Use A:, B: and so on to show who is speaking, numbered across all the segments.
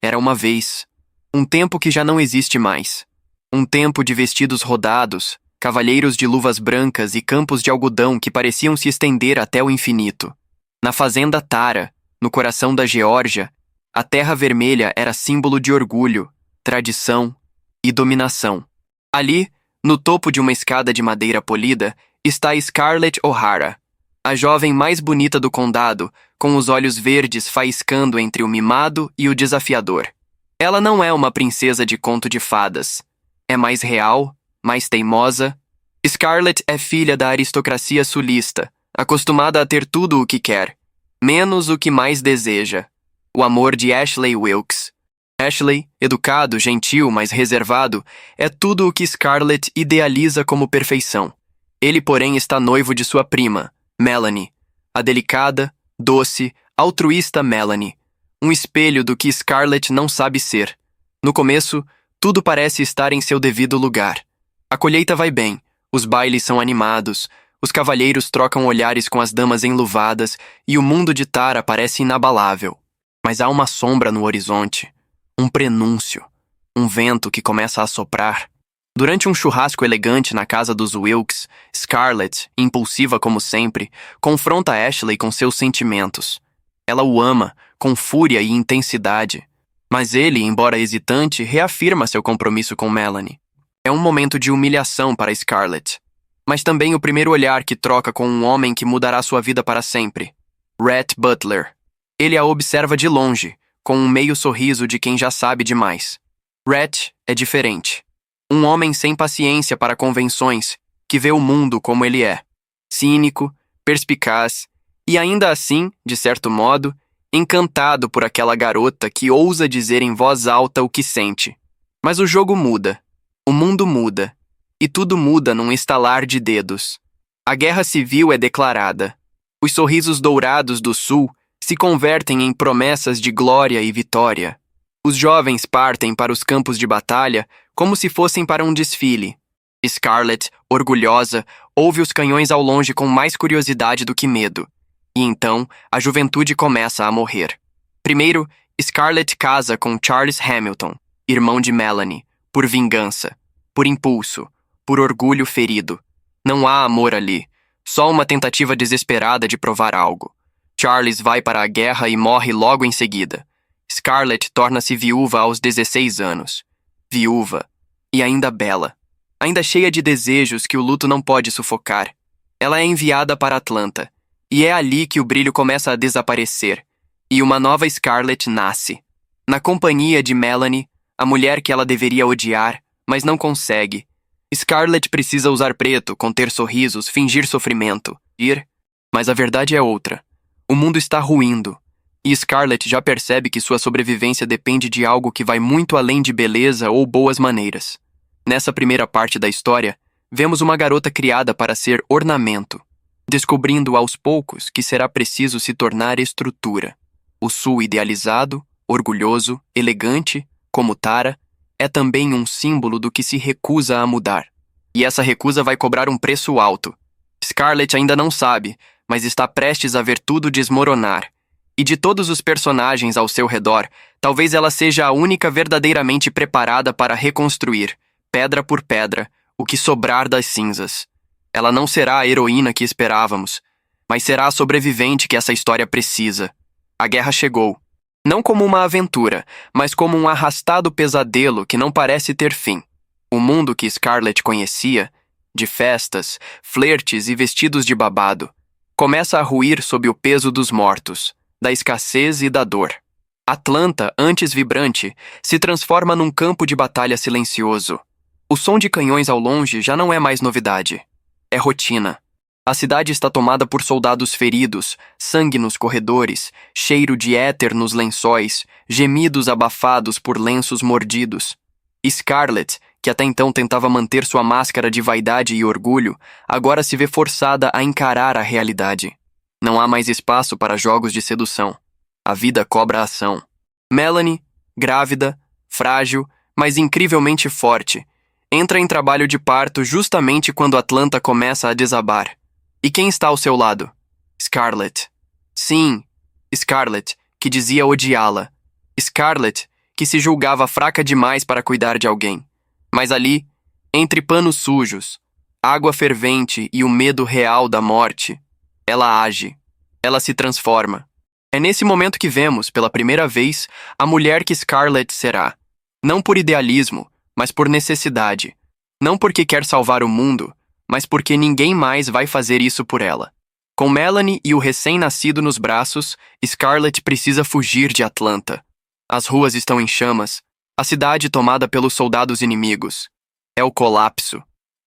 A: Era uma vez. Um tempo que já não existe mais. Um tempo de vestidos rodados, cavalheiros de luvas brancas e campos de algodão que pareciam se estender até o infinito. Na fazenda Tara, no coração da Geórgia, a terra vermelha era símbolo de orgulho, tradição e dominação. Ali, no topo de uma escada de madeira polida, está Scarlett O'Hara, a jovem mais bonita do condado, com os olhos verdes faiscando entre o mimado e o desafiador. Ela não é uma princesa de conto de fadas. É mais real, mais teimosa. Scarlett é filha da aristocracia sulista, acostumada a ter tudo o que quer, menos o que mais deseja. O amor de Ashley Wilkes. Ashley, educado, gentil, mas reservado, é tudo o que Scarlett idealiza como perfeição. Ele, porém, está noivo de sua prima, Melanie, a delicada, doce, altruísta Melanie, um espelho do que Scarlett não sabe ser. No começo, tudo parece estar em seu devido lugar. A colheita vai bem, os bailes são animados, os cavalheiros trocam olhares com as damas enluvadas e o mundo de Tara parece inabalável. Mas há uma sombra no horizonte, um prenúncio, um vento que começa a soprar. Durante um churrasco elegante na casa dos Wilkes, Scarlett, impulsiva como sempre, confronta Ashley com seus sentimentos. Ela o ama, com fúria e intensidade. Mas ele, embora hesitante, reafirma seu compromisso com Melanie. É um momento de humilhação para Scarlett, mas também o primeiro olhar que troca com um homem que mudará sua vida para sempre. Rhett Butler. Ele a observa de longe, com um meio sorriso de quem já sabe demais. Rhett é diferente. Um homem sem paciência para convenções, que vê o mundo como ele é. Cínico, perspicaz e ainda assim, de certo modo, encantado por aquela garota que ousa dizer em voz alta o que sente. Mas o jogo muda, o mundo muda, e tudo muda num estalar de dedos. A guerra civil é declarada. Os sorrisos dourados do sul se convertem em promessas de glória e vitória. Os jovens partem para os campos de batalha como se fossem para um desfile. Scarlett, orgulhosa, ouve os canhões ao longe com mais curiosidade do que medo. E então, a juventude começa a morrer. Primeiro, Scarlett casa com Charles Hamilton, irmão de Melanie, por vingança, por impulso, por orgulho ferido. Não há amor ali, só uma tentativa desesperada de provar algo. Charles vai para a guerra e morre logo em seguida. Scarlett torna-se viúva aos 16 anos. Viúva, e ainda bela. Ainda cheia de desejos que o luto não pode sufocar. Ela é enviada para Atlanta, e é ali que o brilho começa a desaparecer, e uma nova Scarlett nasce. Na companhia de Melanie, a mulher que ela deveria odiar, mas não consegue. Scarlett precisa usar preto, conter sorrisos, fingir sofrimento, mas a verdade é outra. O mundo está ruindo, e Scarlett já percebe que sua sobrevivência depende de algo que vai muito além de beleza ou boas maneiras. Nessa primeira parte da história, vemos uma garota criada para ser ornamento, descobrindo aos poucos que será preciso se tornar estrutura. O sul idealizado, orgulhoso, elegante, como Tara, é também um símbolo do que se recusa a mudar. E essa recusa vai cobrar um preço alto. Scarlett ainda não sabe, mas está prestes a ver tudo desmoronar. E de todos os personagens ao seu redor, talvez ela seja a única verdadeiramente preparada para reconstruir, pedra por pedra, o que sobrar das cinzas. Ela não será a heroína que esperávamos, mas será a sobrevivente que essa história precisa. A guerra chegou. Não como uma aventura, mas como um arrastado pesadelo que não parece ter fim. O mundo que Scarlett conhecia, de festas, flertes e vestidos de babado, começa a ruir sob o peso dos mortos, da escassez e da dor. Atlanta, antes vibrante, se transforma num campo de batalha silencioso. O som de canhões ao longe já não é mais novidade. É rotina. A cidade está tomada por soldados feridos, sangue nos corredores, cheiro de éter nos lençóis, gemidos abafados por lenços mordidos. Scarlett, que até então tentava manter sua máscara de vaidade e orgulho, agora se vê forçada a encarar a realidade. Não há mais espaço para jogos de sedução. A vida cobra ação. Melanie, grávida, frágil, mas incrivelmente forte, entra em trabalho de parto justamente quando Atlanta começa a desabar. E quem está ao seu lado? Scarlett. Sim, Scarlett, que dizia odiá-la. Scarlett, que se julgava fraca demais para cuidar de alguém. Mas ali, entre panos sujos, água fervente e o medo real da morte, ela age, ela se transforma. É nesse momento que vemos, pela primeira vez, a mulher que Scarlett será. Não por idealismo, mas por necessidade. Não porque quer salvar o mundo, mas porque ninguém mais vai fazer isso por ela. Com Melanie e o recém-nascido nos braços, Scarlett precisa fugir de Atlanta. As ruas estão em chamas, a cidade tomada pelos soldados inimigos. É o colapso.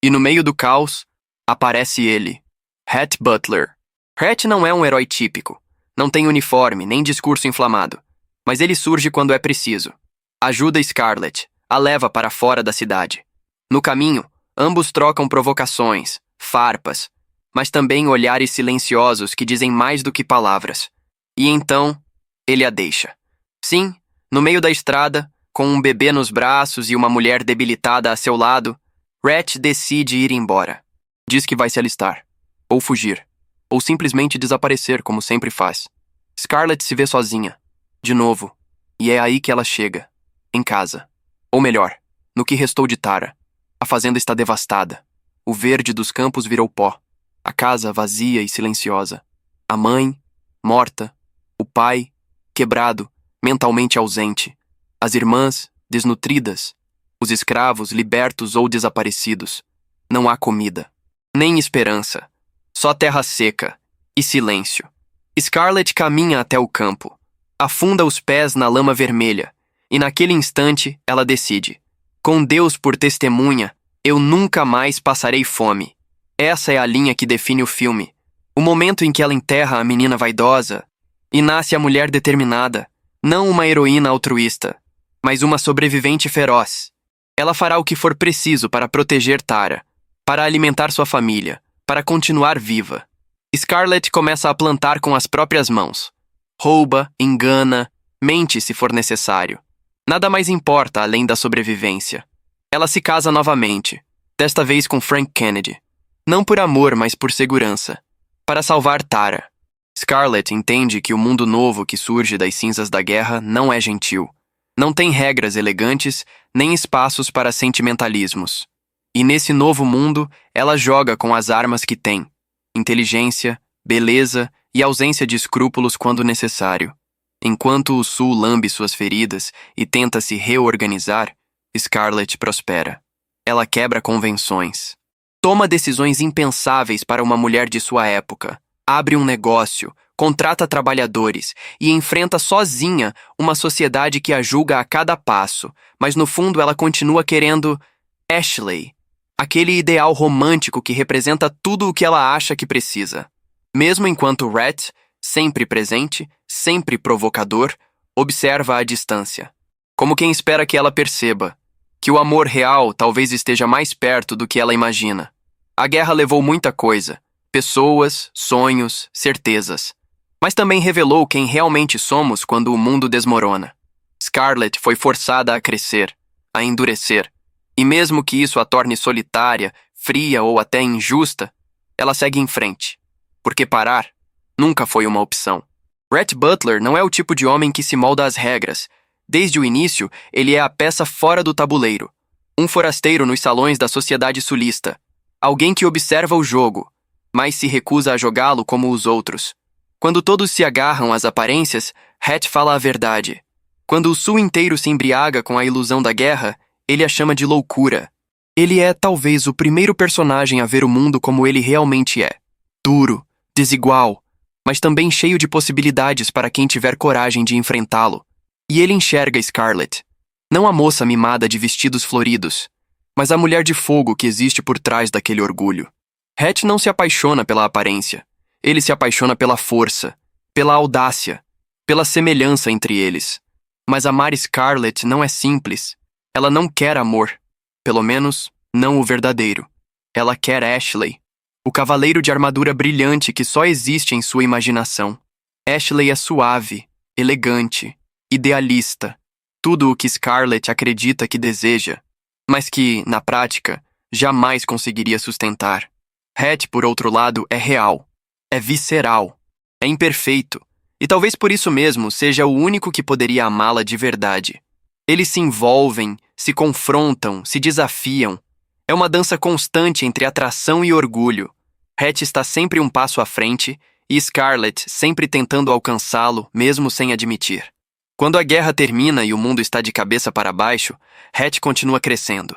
A: E no meio do caos, aparece ele, Rhett Butler. Rhett não é um herói típico. Não tem uniforme, nem discurso inflamado. Mas ele surge quando é preciso. Ajuda Scarlett, a leva para fora da cidade. No caminho, ambos trocam provocações, farpas, mas também olhares silenciosos que dizem mais do que palavras. E então, ele a deixa. Sim, no meio da estrada, com um bebê nos braços e uma mulher debilitada a seu lado, Rhett decide ir embora. Diz que vai se alistar, ou fugir, ou simplesmente desaparecer, como sempre faz. Scarlett se vê sozinha, de novo, e é aí que ela chega, em casa. Ou melhor, no que restou de Tara. A fazenda está devastada. O verde dos campos virou pó. A casa vazia e silenciosa. A mãe, morta. O pai, quebrado, mentalmente ausente. As irmãs, desnutridas. Os escravos, libertos ou desaparecidos. Não há comida. Nem esperança. Só terra seca. E silêncio. Scarlett caminha até o campo. Afunda os pés na lama vermelha. E naquele instante, ela decide. Com Deus por testemunha, eu nunca mais passarei fome. Essa é a linha que define o filme. O momento em que ela enterra a menina vaidosa e nasce a mulher determinada, não uma heroína altruísta, mas uma sobrevivente feroz. Ela fará o que for preciso para proteger Tara, para alimentar sua família, para continuar viva. Scarlett começa a plantar com as próprias mãos. Rouba, engana, mente se for necessário. Nada mais importa além da sobrevivência. Ela se casa novamente, desta vez com Frank Kennedy. Não por amor, mas por segurança. Para salvar Tara. Scarlett entende que o mundo novo que surge das cinzas da guerra não é gentil. Não tem regras elegantes, nem espaços para sentimentalismos. E nesse novo mundo, ela joga com as armas que tem. Inteligência, beleza e ausência de escrúpulos quando necessário. Enquanto o Sul lambe suas feridas e tenta se reorganizar, Scarlett prospera. Ela quebra convenções. Toma decisões impensáveis para uma mulher de sua época. Abre um negócio, contrata trabalhadores e enfrenta sozinha uma sociedade que a julga a cada passo, mas no fundo ela continua querendo Ashley, aquele ideal romântico que representa tudo o que ela acha que precisa. Mesmo enquanto Rhett, sempre presente, sempre provocador, observa à distância, como quem espera que ela perceba que o amor real talvez esteja mais perto do que ela imagina. A guerra levou muita coisa, pessoas, sonhos, certezas, mas também revelou quem realmente somos quando o mundo desmorona. Scarlett foi forçada a crescer, a endurecer, e mesmo que isso a torne solitária, fria ou até injusta, ela segue em frente, porque parar nunca foi uma opção. Rhett Butler não é o tipo de homem que se molda às regras. Desde o início, ele é a peça fora do tabuleiro. Um forasteiro nos salões da sociedade sulista. Alguém que observa o jogo, mas se recusa a jogá-lo como os outros. Quando todos se agarram às aparências, Rhett fala a verdade. Quando o Sul inteiro se embriaga com a ilusão da guerra, ele a chama de loucura. Ele é, talvez, o primeiro personagem a ver o mundo como ele realmente é. Duro, desigual, mas também cheio de possibilidades para quem tiver coragem de enfrentá-lo. E ele enxerga Scarlett. Não a moça mimada de vestidos floridos, mas a mulher de fogo que existe por trás daquele orgulho. Rhett não se apaixona pela aparência. Ele se apaixona pela força, pela audácia, pela semelhança entre eles. Mas amar Scarlett não é simples. Ela não quer amor. Pelo menos, não o verdadeiro. Ela quer Ashley, o cavaleiro de armadura brilhante que só existe em sua imaginação. Ashley é suave, elegante, idealista, tudo o que Scarlett acredita que deseja, mas que, na prática, jamais conseguiria sustentar. Rhett, por outro lado, é real, é visceral, é imperfeito, e talvez por isso mesmo seja o único que poderia amá-la de verdade. Eles se envolvem, se confrontam, se desafiam. É uma dança constante entre atração e orgulho. Hatch está sempre um passo à frente e Scarlett sempre tentando alcançá-lo, mesmo sem admitir. Quando a guerra termina e o mundo está de cabeça para baixo, Hatch continua crescendo.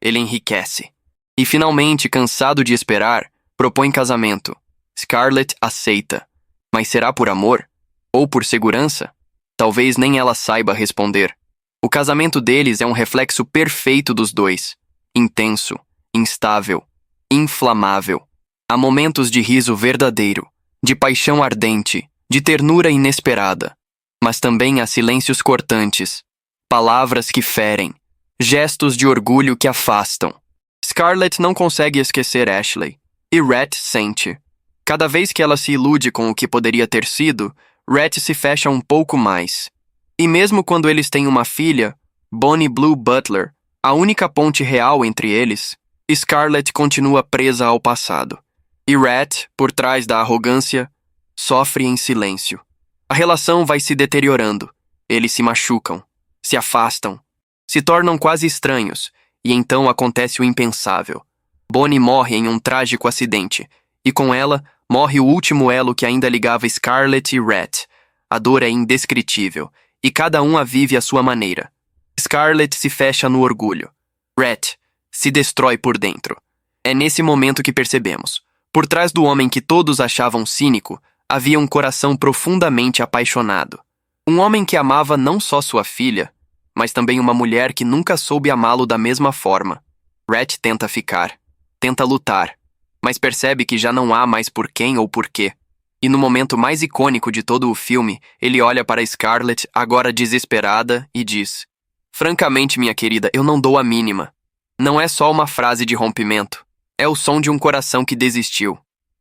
A: Ele enriquece. E finalmente, cansado de esperar, propõe casamento. Scarlett aceita. Mas será por amor? Ou por segurança? Talvez nem ela saiba responder. O casamento deles é um reflexo perfeito dos dois. Intenso, instável, inflamável. Há momentos de riso verdadeiro, de paixão ardente, de ternura inesperada. Mas também há silêncios cortantes, palavras que ferem, gestos de orgulho que afastam. Scarlett não consegue esquecer Ashley, e Rhett sente. Cada vez que ela se ilude com o que poderia ter sido, Rhett se fecha um pouco mais. E mesmo quando eles têm uma filha, Bonnie Blue Butler, a única ponte real entre eles, Scarlett continua presa ao passado. E Rhett, por trás da arrogância, sofre em silêncio. A relação vai se deteriorando. Eles se machucam, se afastam, se tornam quase estranhos, e então acontece o impensável. Bonnie morre em um trágico acidente, e com ela morre o último elo que ainda ligava Scarlett e Rhett. A dor é indescritível, e cada um a vive à sua maneira. Scarlett se fecha no orgulho. Rhett se destrói por dentro. É nesse momento que percebemos. Por trás do homem que todos achavam cínico, havia um coração profundamente apaixonado. Um homem que amava não só sua filha, mas também uma mulher que nunca soube amá-lo da mesma forma. Rhett tenta ficar, tenta lutar, mas percebe que já não há mais por quem ou por quê. E no momento mais icônico de todo o filme, ele olha para Scarlett, agora desesperada, e diz: "Francamente, minha querida, eu não dou a mínima." Não é só uma frase de rompimento. É o som de um coração que desistiu.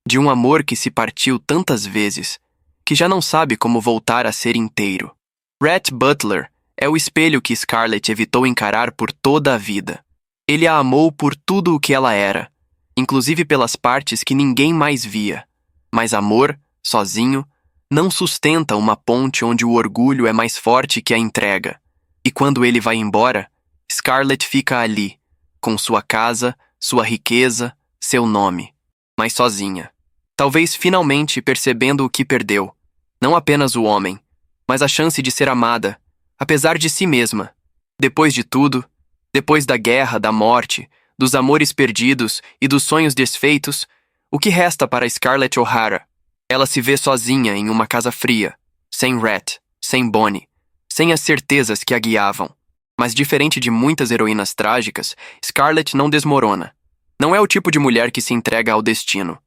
A: De um amor que se partiu tantas vezes, que já não sabe como voltar a ser inteiro. Rhett Butler é o espelho que Scarlett evitou encarar por toda a vida. Ele a amou por tudo o que ela era, inclusive pelas partes que ninguém mais via. Mas amor, sozinho, não sustenta uma ponte onde o orgulho é mais forte que a entrega. E quando ele vai embora, Scarlett fica ali, com sua casa, sua riqueza, seu nome, mas sozinha. Talvez finalmente percebendo o que perdeu. Não apenas o homem, mas a chance de ser amada, apesar de si mesma. Depois de tudo, depois da guerra, da morte, dos amores perdidos e dos sonhos desfeitos, o que resta para Scarlett O'Hara? Ela se vê sozinha em uma casa fria, sem Rhett, sem Bonnie, sem as certezas que a guiavam. Mas diferente de muitas heroínas trágicas, Scarlett não desmorona. Não é o tipo de mulher que se entrega ao destino.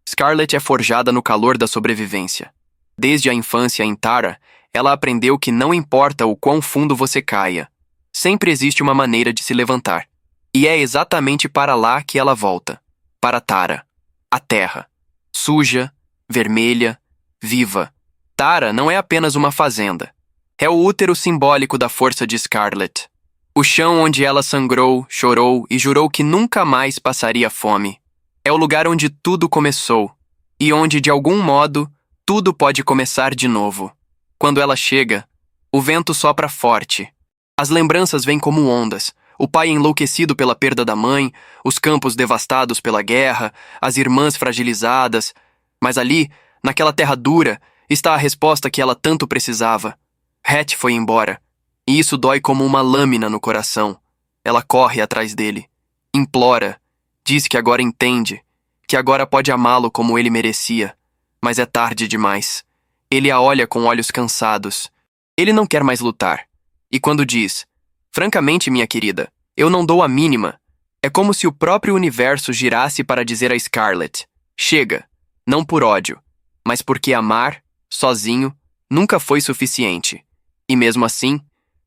A: Scarlett é forjada no calor da sobrevivência. Desde a infância em Tara, ela aprendeu que não importa o quão fundo você caia, sempre existe uma maneira de se levantar. E é exatamente para lá que ela volta. Para Tara. A terra. Suja, vermelha, viva. Tara não é apenas uma fazenda. É o útero simbólico da força de Scarlett. O chão onde ela sangrou, chorou e jurou que nunca mais passaria fome. É o lugar onde tudo começou. E onde, de algum modo, tudo pode começar de novo. Quando ela chega, o vento sopra forte. As lembranças vêm como ondas. O pai enlouquecido pela perda da mãe, os campos devastados pela guerra, as irmãs fragilizadas. Mas ali, naquela terra dura, está a resposta que ela tanto precisava. Hatch foi embora. E isso dói como uma lâmina no coração. Ela corre atrás dele. Implora. Diz que agora entende. Que agora pode amá-lo como ele merecia. Mas é tarde demais. Ele a olha com olhos cansados. Ele não quer mais lutar. E quando diz: "Francamente, minha querida, eu não dou a mínima", é como se o próprio universo girasse para dizer a Scarlett: "Chega", não por ódio, mas porque amar, sozinho, nunca foi suficiente. E mesmo assim,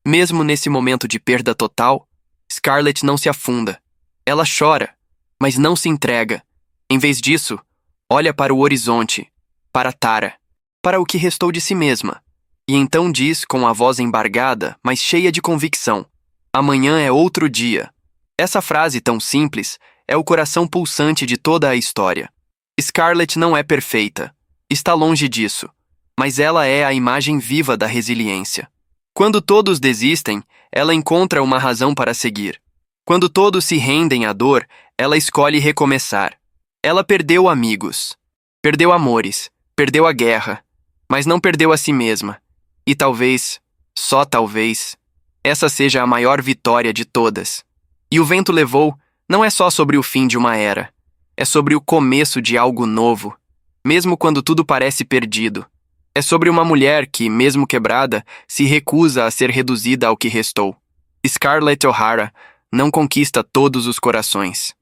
A: mesmo nesse momento de perda total, Scarlett não se afunda. Ela chora, mas não se entrega. Em vez disso, olha para o horizonte, para Tara, para o que restou de si mesma. E então diz com a voz embargada, mas cheia de convicção: "Amanhã é outro dia." Essa frase tão simples é o coração pulsante de toda a história. Scarlett não é perfeita. Está longe disso. Mas ela é a imagem viva da resiliência. Quando todos desistem, ela encontra uma razão para seguir. Quando todos se rendem à dor, ela escolhe recomeçar. Ela perdeu amigos, perdeu amores, perdeu a guerra, mas não perdeu a si mesma. E talvez, só talvez, essa seja a maior vitória de todas. E o vento levou não é só sobre o fim de uma era, é sobre o começo de algo novo, mesmo quando tudo parece perdido. É sobre uma mulher que, mesmo quebrada, se recusa a ser reduzida ao que restou. Scarlett O'Hara não conquista todos os corações,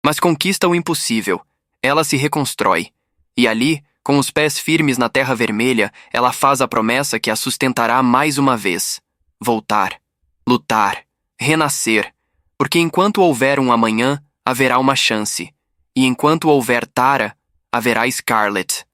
A: mas conquista o impossível. Ela se reconstrói. E ali, com os pés firmes na terra vermelha, ela faz a promessa que a sustentará mais uma vez. Voltar, lutar, renascer. Porque enquanto houver um amanhã, haverá uma chance. E enquanto houver Tara, haverá Scarlett.